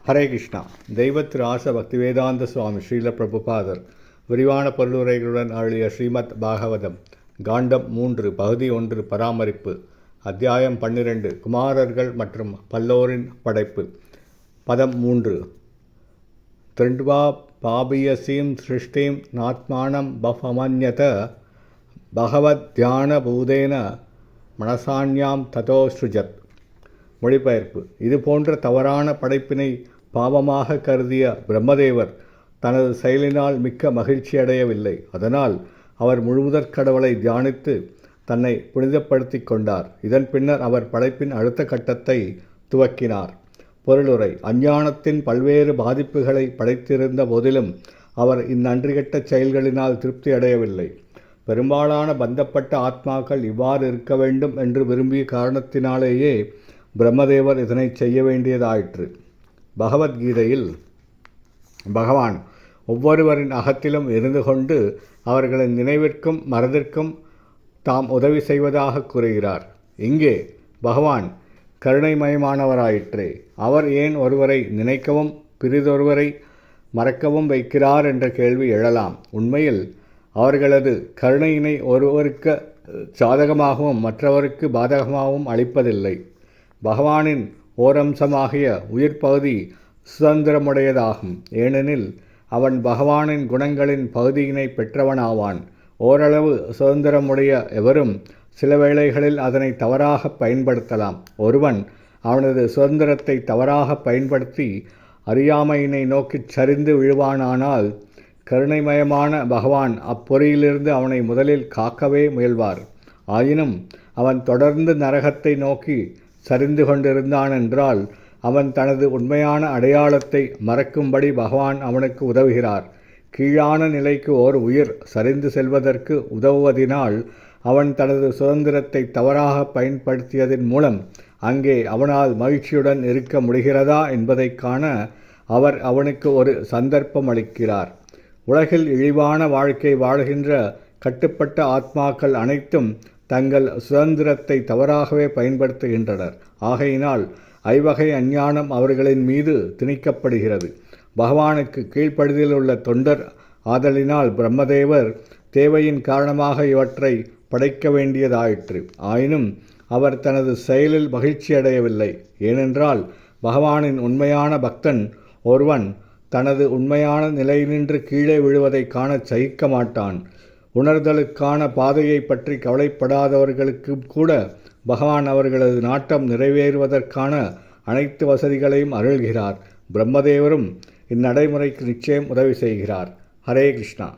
ஹரே கிருஷ்ணா. தெய்வ திரு ஆச பக்திவேதாந்த சுவாமி ஸ்ரீல பிரபுபாதர் விரிவான பொருளுரைகளுடன் அருளிய ஸ்ரீமத் பாகவதம் காண்டம் 3 பகுதி 1 பராமரிப்பு அத்தியாயம் 12 குமாரர்கள் மற்றும் பல்லோரின் படைப்பு. பதம் 3. திருண்ட்வா பாபியசீம் சிருஷ்டிம் நாத்மானம் பஃபமன்யத பகவத் தியான பூதேன மனசான்யாம் ததோ ஸ்ருஜத். மொழிபெயர்ப்பு. இது போன்ற தவறான படைப்பினை பாவமாக கருதிய பிரம்மதேவர் தனது செயலினால் மிக்க மகிழ்ச்சி அடையவில்லை. அதனால் அவர் முழுமுதற் கடவுளை தியானித்து தன்னை புனிதப்படுத்தி கொண்டார். இதன் பின்னர் அவர் படைப்பின் அடுத்த கட்டத்தை துவக்கினார். பொருளுரை. அஞ்ஞானத்தின் பல்வேறு பாதிப்புகளை படைத்திருந்த போதிலும் அவர் இந்நன்றிகெட்ட செயல்களினால் திருப்தி அடையவில்லை. பெரும்பாலான பந்தப்பட்ட ஆத்மாக்கள் இவ்வாறு இருக்க வேண்டும் என்று விரும்பிய காரணத்தினாலேயே பிரம்மதேவர் இதனை செய்ய வேண்டியதாயிற்று. பகவத்கீதையில் பகவான் ஒவ்வொருவரின் அகத்திலும் இருந்து கொண்டு அவர்களின் நினைவிற்கும் மனதிற்கும் தாம் உதவி செய்வதாக கூறுகிறார். இங்கே பகவான் கருணைமயமானவராயிற்றே. அவர் ஏன் ஒருவரை நினைக்கவும் பிறிதொருவரை மறக்கவும் வைக்கிறார் என்ற கேள்வி எழலாம். உண்மையில் அவர்களது கருணையினை ஒருவருக்கு சாதகமாகவும் மற்றவருக்கு பாதகமாகவும் அளிப்பதில்லை. பகவானின் ஓரம்சமாகிய உயிர் பகுதி சுதந்திரமுடையதாகும். ஏனெனில் அவன் பகவானின் குணங்களின் பகுதியினை பெற்றவனாவான். ஓரளவு சுதந்திரமுடைய எவரும் சில வேளைகளில் அதனை தவறாக பயன்படுத்தலாம். ஒருவன் அவனது சுதந்திரத்தை தவறாக பயன்படுத்தி அறியாமையினை நோக்கிச் சரிந்து விழுவானானால் கருணைமயமான பகவான் அப்பொறியிலிருந்து அவனை முதலில் காக்கவே முயல்வார். ஆயினும் அவன் தொடர்ந்து நரகத்தை நோக்கி சரிந்து கொண்டிருந்தான் என்றால் அவன் தனது உண்மையான அடையாளத்தை மறக்கும்படி பகவான் அவனுக்கு உதவுகிறார். கீழான நிலைக்கு ஓர் உயிர் சரிந்து செல்வதற்கு உதவுவதினால் அவன் தனது சுதந்திரத்தை தவறாக பயன்படுத்தியதன் மூலம் அங்கே அவனால் மகிழ்ச்சியுடன் இருக்க முடிகிறதா என்பதை காண அவர் அவனுக்கு ஒரு சந்தர்ப்பம் அளிக்கிறார். உலகில் இழிவான வாழ்க்கை வாழ்கின்ற கட்டுப்பட்ட ஆத்மாக்கள் அனைத்தும் தங்கள் சுதந்திரத்தை தவறாகவே பயன்படுத்துகின்றனர். ஆகையினால் ஐவகை அஞ்ஞானம் அவர்களின் மீது திணிக்கப்படுகிறது. பகவானுக்கு கீழ்ப்படிதலில் உள்ள தொண்டர் ஆதலினால் பிரம்மதேவர் தேவையின் காரணமாக இவற்றை படைக்க வேண்டியதாயிற்று. ஆயினும் அவர் தனது செயலில் மகிழ்ச்சி அடையவில்லை. ஏனென்றால் பகவானின் உண்மையான பக்தன் ஒருவன் தனது உண்மையான நிலையினின்று கீழே விழுவதை காண சகிக்க மாட்டான். உணர்தலுக்கான பாதையை பற்றி கவலைப்படாதவர்களுக்கு கூட பகவான் அவர்களது நாட்டம் நிறைவேறுவதற்கான அனைத்து வசதிகளையும் அருள்கிறார். பிரம்மதேவரும் இந்நடைமுறைக்கு நிச்சயம் உதவி செய்கிறார். ஹரே கிருஷ்ணா.